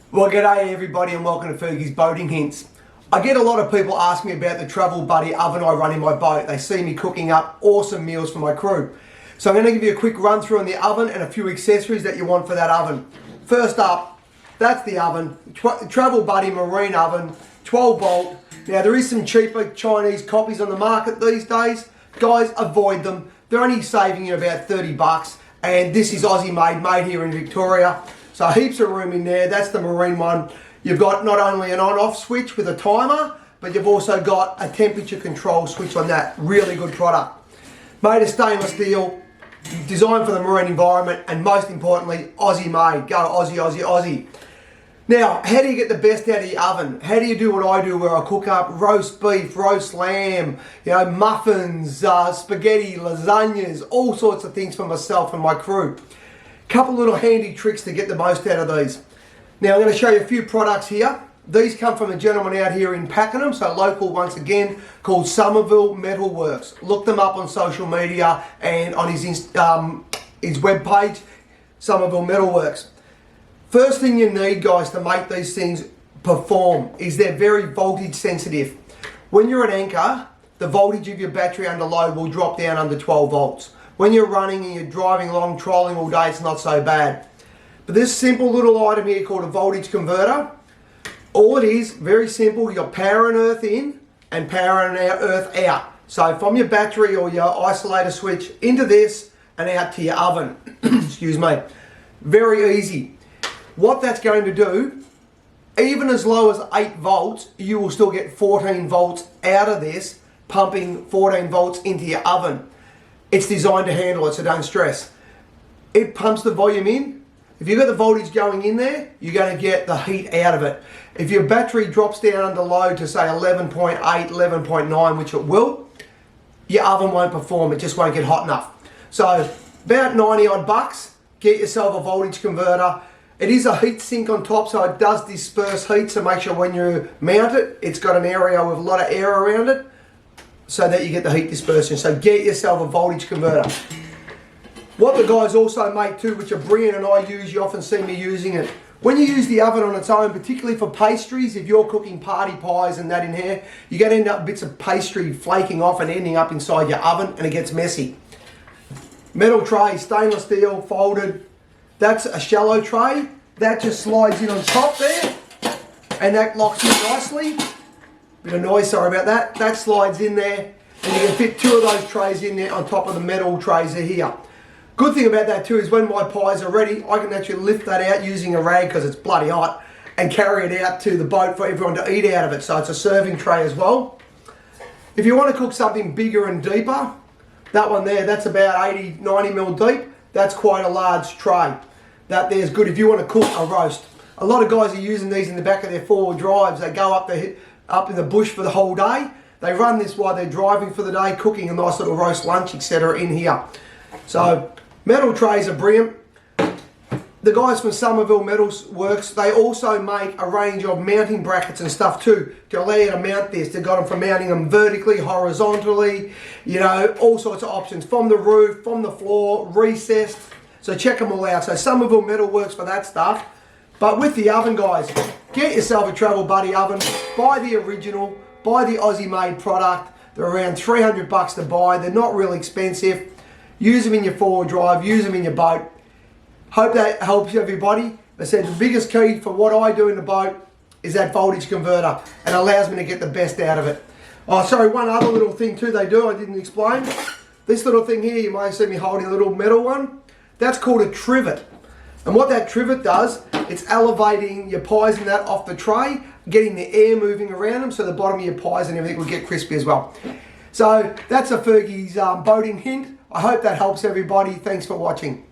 Well, g'day everybody and welcome to Fergie's Boating Hints. I get a lot of people ask me about the Travel Buddy oven I run in my boat. They see me cooking up awesome meals for my crew. So I'm going to give you a quick run through on the oven and a few accessories that you want for that oven. First up, that's the oven. Travel Buddy marine oven, 12 volt. Now there is some cheaper Chinese copies on the market these days. Guys, avoid them. They're only saving you about 30 bucks. And this is Aussie made here in Victoria. So heaps of room in there. That's the marine one. You've got not only an on-off switch with a timer, but you've also got a temperature control switch on that. Really good product. Made of stainless steel, designed for the marine environment, and most importantly, Aussie made. Go Aussie, Aussie, Aussie. Now, how do you get the best out of your oven? How do you do what I do where I cook up roast beef, roast lamb, muffins, spaghetti, lasagnas, all sorts of things for myself and my crew. Couple little handy tricks to get the most out of these. Now I'm going to show you a few products here. These come from a gentleman out here in Pakenham, so local once again, called Somerville Metalworks. Look them up on social media and on his webpage, Somerville Metalworks. First thing you need, guys, to make these things perform is they're very voltage sensitive. When you're at anchor, the voltage of your battery under load will drop down under 12 volts. When you're running and you're driving along, trolling all day, it's not so bad. But this simple little item here called a voltage converter, all it is, very simple, you're powering earth in and powering earth out. So from your battery or your isolator switch into this and out to your oven. Excuse me. Very easy. What that's going to do, even as low as 8 volts, you will still get 14 volts out of this, pumping 14 volts into your oven. It's designed to handle it, so don't stress. It pumps the volume in. If you've got the voltage going in there, you're going to get the heat out of it. If your battery drops down under load to say 11.8, 11.9, which it will, your oven won't perform, it just won't get hot enough. So about 90 odd bucks, get yourself a voltage converter. It is a heat sink on top, so it does disperse heat, so make sure when you mount it, it's got an area with a lot of air around it, so that you get the heat dispersion. So get yourself a voltage converter. What the guys also make too, which are brilliant and I use, you often see me using it. When you use the oven on its own, particularly for pastries, if you're cooking party pies and that in here, you're going to end up bits of pastry flaking off and ending up inside your oven and it gets messy. Metal tray, stainless steel, folded. That's a shallow tray. That just slides in on top there and that locks in nicely. Bit of noise, sorry about that. That slides in there and you can fit 2 of those trays in there on top of the metal trays are here. Good thing about that too is when my pies are ready, I can actually lift that out using a rag because it's bloody hot and carry it out to the boat for everyone to eat out of it. So it's a serving tray as well. If you want to cook something bigger and deeper, that one there, that's about 80, 90 mil deep. That's quite a large tray. That there's good if you want to cook a roast. A lot of guys are using these in the back of their 4-wheel drives. They go up in the bush for the whole day. They run this while they're driving for the day, cooking a nice little roast lunch, etc. in here. So metal trays are brilliant. The guys from Somerville Metalworks, they also make a range of mounting brackets and stuff too to allow you to mount this. They've got them for mounting them vertically, horizontally, all sorts of options. From the roof, from the floor, recessed. So check them all out. So Somerville Metalworks for that stuff. But with the oven, guys, get yourself a Travel Buddy oven. Buy the original, buy the Aussie made product. They're around 300 bucks to buy. They're not really expensive. Use them in your 4-wheel drive, use them in your boat. Hope that helps everybody. I said the biggest key for what I do in the boat is that voltage converter and allows me to get the best out of it. Oh, sorry, one other little thing too they do, I didn't explain. This little thing here, you might see me holding a little metal one. That's called a trivet. And what that trivet does, it's elevating your pies and that off the tray, getting the air moving around them so the bottom of your pies and everything will get crispy as well. So that's a Fergie's boating hint. I hope that helps everybody. Thanks for watching.